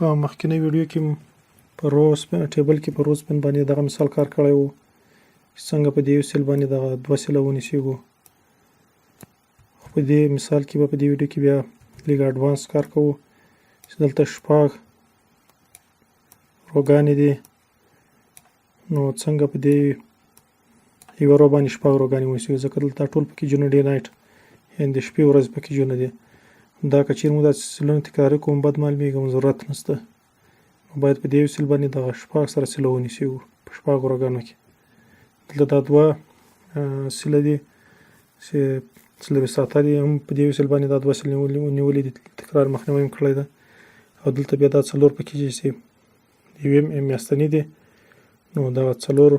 په مخکینی ویډیو کې په روز ټیبل کې په روز پن باندې دغه مثال کار کړی وو چې څنګه په دې یو سیل باندې دغه دوه سیله ونیسیږو. خو په دې مثال کې به په دې ویډیو کې بیا لږ اډوانس کار کوو چې دلته شپږ روګانې دي. نو څنګه په دې یوه رو باندې شپږ روګانې ونیسو، ځکه دلته ټول پکې جونه ډے نایټ یعنې د شپې ورځې پکې جونه دي. دا که چېرې موږ دا سیلونه تکراري کوو بد معلومېږي، ضرورت نشته. نو باید په دې یو سیل باندې دغه شپږ سره سیله ونیسو په شپږو روګانو کې. دلته دا دوه سیله دي چې څلوېښت ساعته دي، هم په دې یو سیل باندې دا دوه سیل نیولي دي، تکرار مخنیوی هم کړی ده. او دلته بیا دا څلور پکې چې یوې میاشتني دي. نو دغه څلور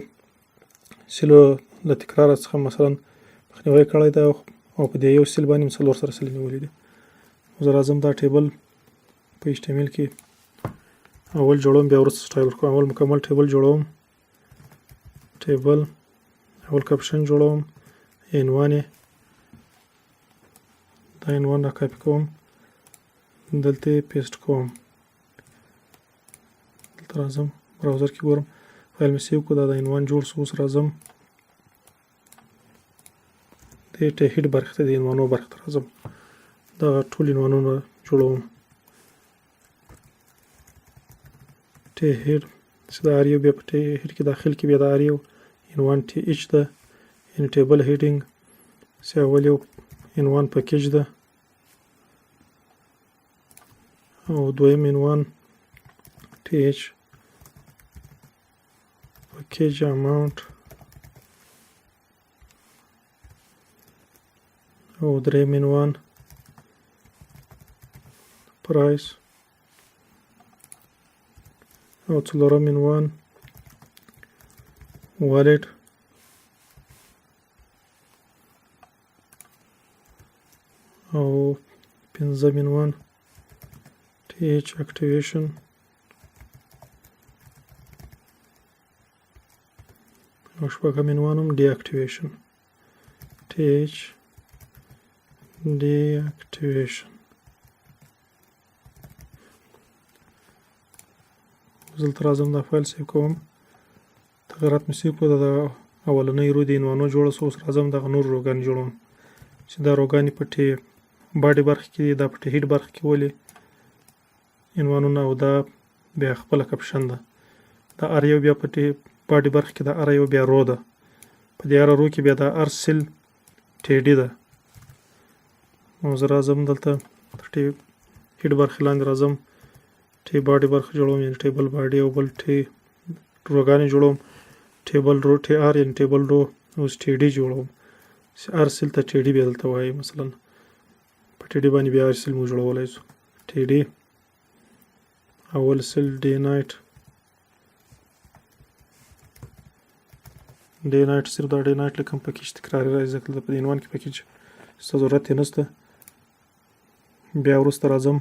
سیلو له تکرار څخه مثلا مخنیوی کړی ده او په دې یو سیل باندې هم څلور سره سیلې نیولي دي. زه راځم دا ټیبل په HTML کې اول جوړوم، بیا وروسته سټایل ورکوم. اول مکمل ټیبل جوړوم، ټیبل اول کپشن جوړوم، عنوان یې دا عنوان را کاپي کوم، دلته یې پیسټ کوم. دلته راځم براوزر کې ګورم فایل مې سیو کړو، دا د عنوان جوړ شو. اوس راځم د هیډ برخې ته، د عنوانو برخې ته راځم، دغه ټول عنوانونه جوړوم. هیډ چې د آریو بیا په هیډ کې داخل کې بیا د آریو عنوان TH ده، یعنې ټیبل هیډینګ چې اول یو عنوان پکیج ده او دویم عنوان TH پکیج اماونت او دریم عنوان پرایس او څلورم عنوان والټ او پنځم عنوان TH اکټیویشن او شپږم عنوان هم ډي اکټیویشن TH ډي اکټیویشن. دلته راځم دا فایل سیو کوم، تغیرات مې سیو کړو، د اولنۍ رو د عنوانو جوړه شوه. اوس راځم دغه نور روګانې جوړوم چې دا روګانې پټې باډي برخې کې دي، دا پټې هیډ برخې کې ولې عنوانونه، او دا بیا خپله کپشن ده. دا ار یو بیا پټې باډي برخې کې دا ار یو بیا رو ده، په دې ار رو کې بیا دا ار سیل ټیډي ده. نو زه راځم دلته هیډ برخې لاندې راځم، ټی باډي برخه جوړوم یعنې ټیبل باډي، او بل ټی روګانې جوړوم، ټیبل رو ټی آر یعنې ټیبل رو، اوس ټی ډي جوړوم چې ار سیل ته ټی ډي بیا دلته وایي. مثلا په ټی ډي باندې بیا ار سیل مو جوړولی شو، ټی ډي اول سیل ډے نایټ، ډے نایټ صرف دا ډے نایټ لیکم پکې چې تکراري راځي، ځکه دلته په دې عنوان کې پکې څه ضرورت یې نشته. بیا وروسته راځم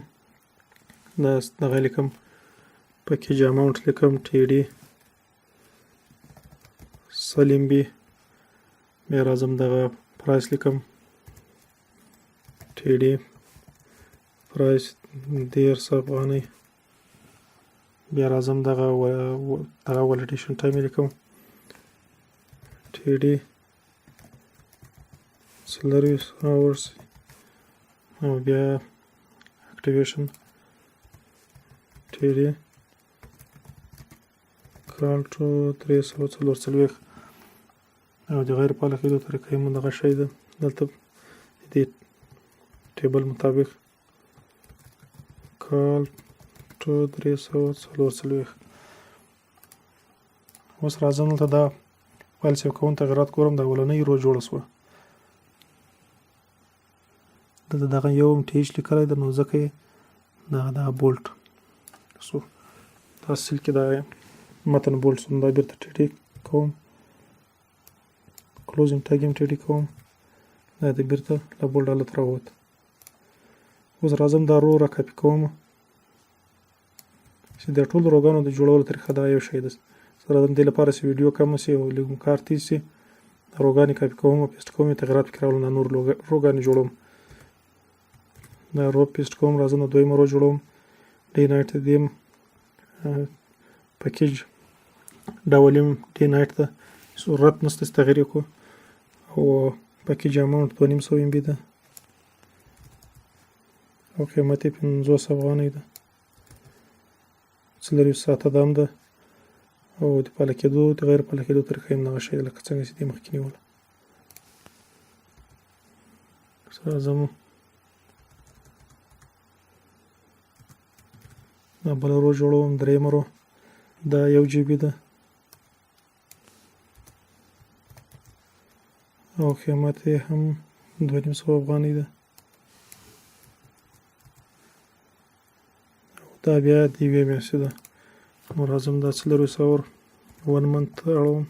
دغه لیکم پکیج اماونت لیکم TD سلیم بي، بیا راځم دغه پرایس لیکم TD پرایس 13 افغانۍ، بیا راځم دغه ولیډیشن ټایم لیکم TD 40 hours او بیا اکټیویشن TD کال ټو 344 او د غیر فعاله کېدو طریقه یې دغه شی ده. دلته د ټیبل مطابق کال ټو 344. اوس راځم دلته دا فایل سیو کوم، تغیرات ګورم، د اولنۍ رو جوړه شوه. دلته دغه یو هم TH لیکلی ده، نو ځکه یې دغه بولټ سو دا سیل کې دا متن بولټ سو، دا بیرته TD کوم، کلوزینګ ټاګ هم TD کوم، دا د بیرته له بولډ حالت راووت. اوس راځم دا رو را کاپي کوم چې د ټولو روګانو د جوړولو طریقه دا یو شی ده. زه راځم دې لپاره چې ویډیو کم شي او لږ کار تېز شي، روګانې کاپي کوم او پیسټ کوم، تغیرات پکې راولم، دا نور روګانې جوړوم. دا رو پیسټ کوم، راځم د دویمه رو جوړوم، ډے نایټ دیم پکیج ډول یم ډي نایټ ته ضرورت نشته چې تغییر یې کړو او پکیج اماونټ 250 MB ده او قیمت یې 50 افغانۍ ده 4 ساعته دام ده او د پاله کېدو د غیر پاله کېدو طریقه یې همدغه شی ده لکه څنګه چې دې مخکې نیوله راځم دا بله رو جوړوم درېیمه رو دا 1 GB ده او قیمت یې هم 250 افغانۍ ده دا بیا د یوې میاشتې ده نو راځم دا 400 1 month اړوم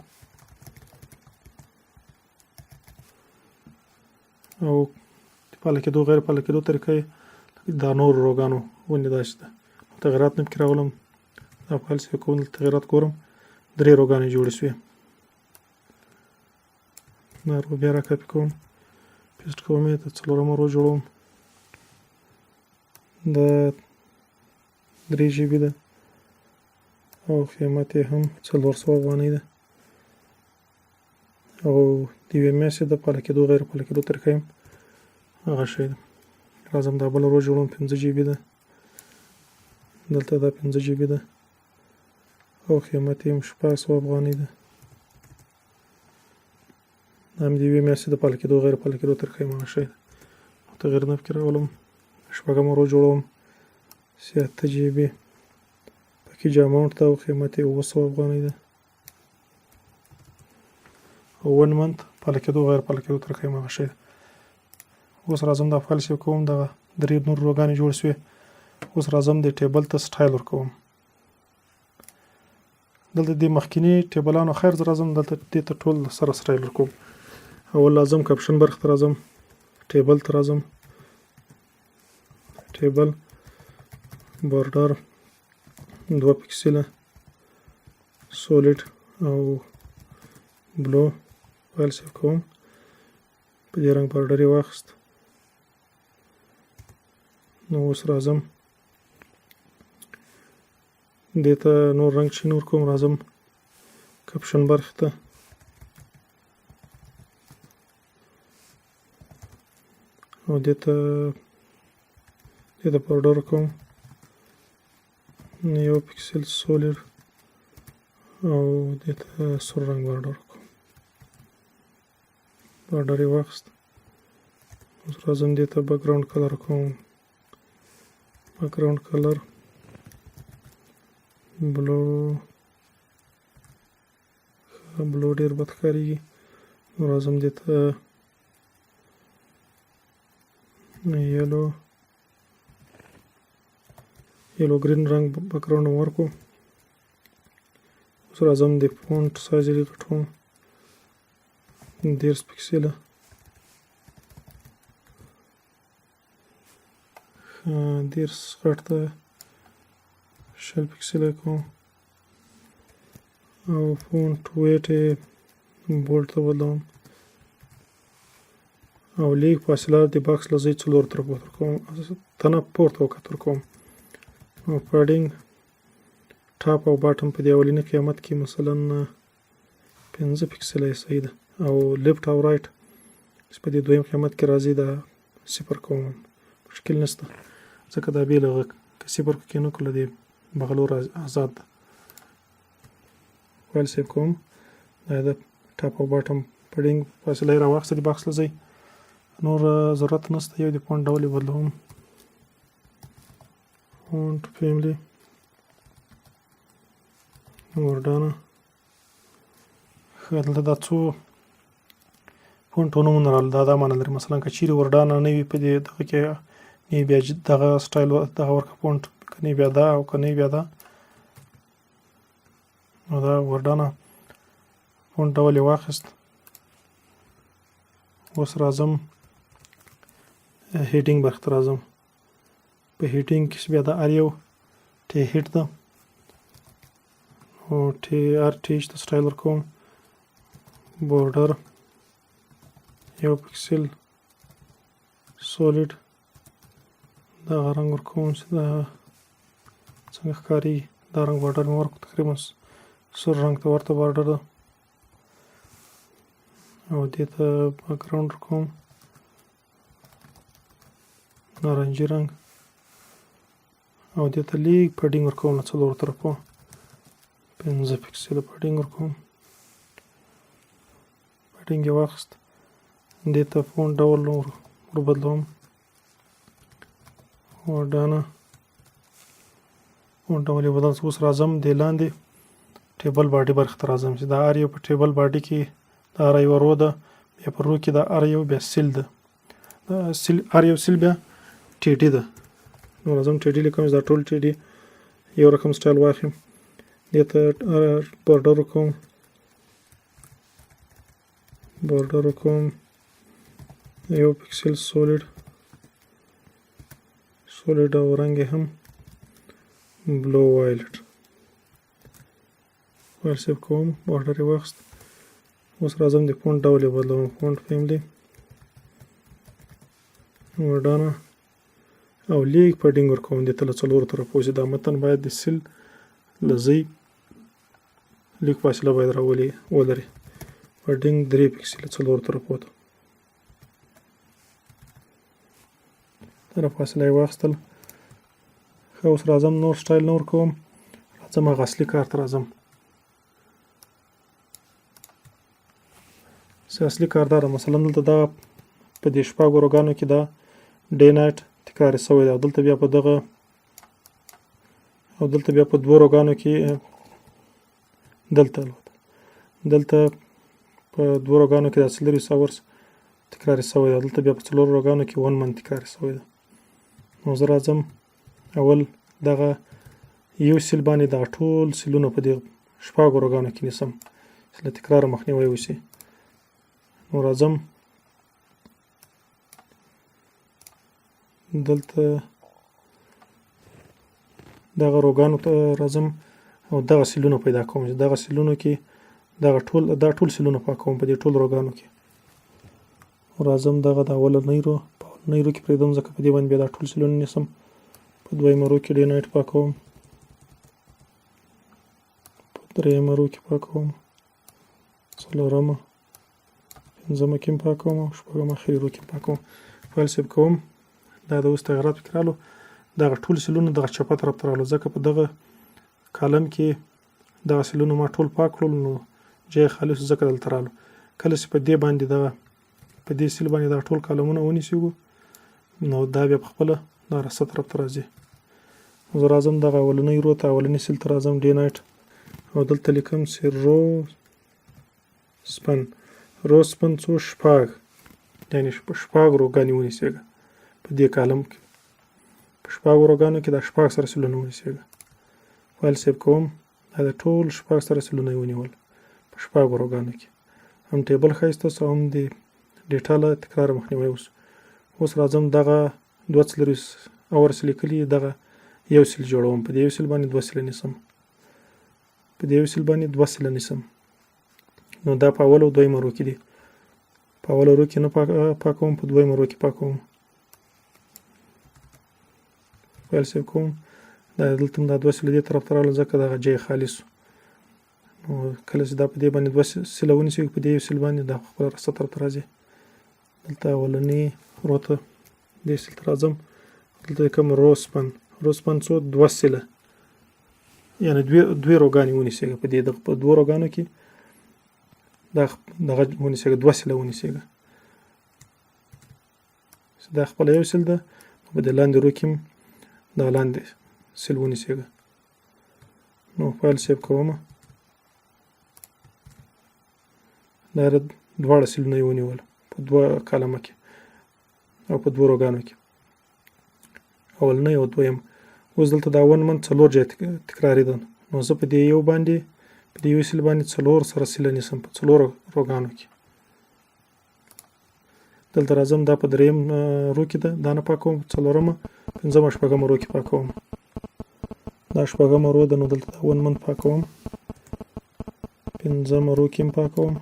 او د پاله کېدو غیر پاله کېدو طریقه یې دا نور روګانو ونې داسې ده تغیرات نه پکې راولم دا فایل سیو کوم دلته تغیرات ګورم 3 روګانې جوړې شوې دا رو بیا را کاپي کوم پیسټ کوم یې د 4مه رو جوړوم دا 3 GB ده او قیمت یې هم 400 افغانۍ ده او د یوې میاشتې د پاله کېدو غیر پاله کېدو طریقه یې هغه شی ده راځم دا بله رو جوړوم 5 GB ده دلته دا 5 GB ده او قیمت یې هم 600 افغانۍ ده دا هم د یوې میاشتې د پاله کېدو غیر پاله کېدو طریقه یې هغه شی ده تغیر نه پکې راولم 6مه رو جوړوم 8 GB پکیج اماونټ ته او قیمت یې 900 افغانۍ ده او 1 month پاله کېدو غیر پاله کېدو طریقه یې هغه شی ده اوس راځم دا فایل سیو کوم دغه 3 نور روګانې جوړ شوې اوس راځم د ټېبل ته سټایل ورکوم دلته د مخکینی ټېبلانو خیر زه راځم دلته دې ته ټول سره سټایل ورکوم اول راځم کپشن برخې ته راځم ټېبل ته راځم ټېبل بارډر 2 پکسله سولید او بلو فایل سیو کوم په دې رنګ بارډر یې واخیست نو اوس راځم دې ته نور رنګ چې نور کوم راځم کپشن برخې ته او دې ته بارډر کوم 1 پکسل سولید او دې ته سور رنګ بارډر کوم بارډر یې واخیست اوس راځم دې ته بیکګراوند کلر کوم بیکګراوند کلر بلو ډېر بد ښکارېږي نو راځم دې ته یلو ګرین رنګ بیکګراوند ورکو اوس راځم د فونټ سایز یې غټوم 10 پکسله دیرس غټ ته 6 پکسله کوم او فونټ ویټ یې بولډ ته بدلوم او لیک فاصله د باکس له ځای 4 تر پورته کوم تنه پورته وکتر کوم او پاډینګ ټاپ او باټم په دې اولینی قیمت کې مثلا 15 پکسله یې صحیح ده او لیفت او رایټ په دې دویم قیمت کې راځي دا 0 کوم مشکل نشته ځکه دا بیل که 0 کې نه کړل دی بغلور آزاد ده فایل سیو کوم دا د ټاپ او باټم پاډینګ فاصله یې راواخیسته د باکس له ځای نور ضرورت نشته یو د فونټ ډول یې بدلوم فونټ فیملی وردانه ښه دلته دا څو فونټ نومونه راغلل دا معنی لري مثلا که چیرې وردانه نه وي په دې دغه کې نه بیا دغه سټایل دغه ورکه فونټ که نه بیا دا او که نه بیا دا نو دا وردانه فونټ ډول یې واخیست اوس راځم هیډینګ برخې ته راځم په هیډینګ کې بیا دا ار یو ټی هیټ ده او ټی ار ټی ته سټایل ورکوم بورډر 1 پکسل سولید دا رنګ ورکوم چې دا څنګه ښکاري دا رنګ بارډر مې ورکړو تقریبا سور رنګ ته ورته بارډر ده او دې ته بیکګراوند ورکوم نارنجي رنګ او دې ته لیږ پیډینګ ورکوم له څلورو طرفو 5 پکسله پیډینګ ورکوم پیډینګ یې واخیست دې ته فونټ ډول وربدلوم وډانه فونټ ډول یې بدل اوس راځم دې لاندې ټېبل باډي برخې ته راځم چې دا ار یو په ټېبل باډي کې دا ار یو رو ده بیا په رو کې دا ار یو بیا سیل ده دا سیل ار یو سیل بیا ټي ډي ده نو راځم ټي ډي لیکم دا ټول ټي ډي یو رقم سټایل واخلم دې ته بارډر وکوم بارډر وکوم یو پکسل سولیډ او رنګ یې هم بلو وایلټ فایل سیو کوم بارډر یې واخیست اوس راځم د فونټ ډول یې بدلوم فونټ فیملی وډانه او لیږ پیډینګ ورکوم دې ته له څلورو طرفو چې دا متن باید د سیل له ځای لیږ فاصله باید ولري پیډینګ 3 پکسله څلورو طرفو ته دا فاصله یې واخیستل ښه اوس راځم نور سټایل نه ورکوم راځم هغه اصلي کار ته راځم اصلي کار دا ده مثلا دلته دا په دې شپږو روګانو کې دا ډے نایټ تکرار شوی دی او دلته بیا په دوه روګانو کې دلته په دوه روګانو کې د سلریس اورس تکرار شوی دی دلته بیا په څلورو روګانو کې 1 منت تکرار شوی دی نو زه راځم اول دغه یو سیل باندې دغه ټول سیلونه په دې شپږو روګانو کې نیسم چې له تکرار مخنیوی وشي نو راځم دلته دغه روګانو ته راځم او دغه سیلونه پیدا کوم چې دغه سیلونو کې دا ټول سیلونه پاکوم په دې ټول روګانو کې راځم دغه د اولنۍ رو په اولنۍ رو کې پرېږدم ځکه په دې باندې بیا دا ټول سیلونه نیسم په دویمه رو کې ډے نایټ پاکوم په دریمه رو کې پاکوم څلورمه پنځمه کې هم پاکوم او شپږمه اخري رو کې هم پاکوم فایل سیو کوم دا د اوس تغیرات پکې رالو دغه ټول سیلونه دغه چپه طرف ته رالو ځکه په دغه کالم کې دغه سیلونه ما ټول پاک کړل نو جای خالص ځکه دلته رالو کله چې په دې باندې په دې سیل باندې دا ټول کالمونه ونیسو نو دا بیا په خپله دا رسه طرف ته راځي زه راځم دغه اولنۍ رو ته اولنۍ سیل ته راځم ډے نایټ او دلته لیکم چې رو سپن څو شپږ یعنې شپږ روګانې ونیسېږه په دې کالم کې په شپږو روګانو کې دا شپږ سره سیلونه ونیسېږه فایل سیو کوم دا د ټول شپږ سره سیلونه یې ونیول په شپږو روګانو کې هم ټېبل ښایسته سو هم د ډیټا له تکرار مخنیوی وسو اوس راځم دغه 2 اورس لیکلي دغه یو سیل جوړوم په دې یو سیل باندې 2 سیله نیسم په دې یو سیل باندې 2 سیله نیسم نو دا په اول او دویمه رو کې دي په اول رو کې نه پاکوم په دویمه رو کې پاکوم فایل سیو کوم دا دلته دا 2 سیله دې طرف ته راغله ځکه دغه جای خالص نو کله چې دا په دې باندې 2 سیله ونیسو په دې یو سیل باندې دا خپله رسته طرف ته راځي دلته اولنۍ رو ته دې سیل ته راځم دلته کوم رو سپن څو 2 سیله یعنې دوه روګانې ونیسېږه په دې په دوه روګانو کې دغه ونیسېږه 2 سیله ونیسېږه دا خپله یو سیل ده په دې لاندې رو کې دا لاندې سیل ونیسېږه نو فایل سیو کوم دا دواړه سیلونه یې ونیول په 2 کالمه کې او په 2 روګانو کې اولنۍ او دویم اوس دلته دا 1 منت 4 ځای تکرارېده نو زه په دې یو سیل باندې 4 سره سیله نیسم په 4 روګانو کې دلته راځم دا په دریم رو کې ده دا نه پاکوم څلورمه پنځمه شپږمه رو کې پاکوم دا شپږمه رو ده نو دلته 1 منت پاکوم پنځمه رو کې هم پاکوم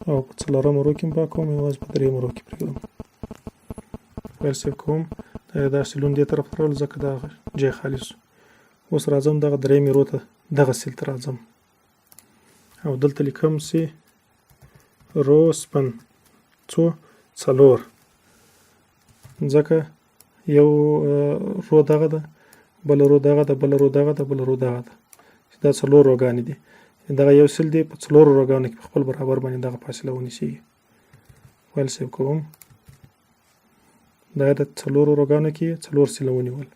او په څلورمه رو کې هم پاکوم یوازې په دریمه رو کې پرېږدم فایل سیو کوم دا سیلون دې طرف ته راغلل ځکه دا جای خالي سو اوس راځم دغه درېیمې رو ته دغه سیل ته راځم او دلته لیکم چې رو سپن څو 4 ځکه یو رو دغه ده بله رو دغه ده بله رو دغه ده بله رو دغه ده دا 4 روګانې دي دغه یو سیل دی په 4 روګانو کې په خپل برابر باندې دغه فاصله ونیسي فایل سیو کوم دا د 4 روګانو کې 4 سیله ونیول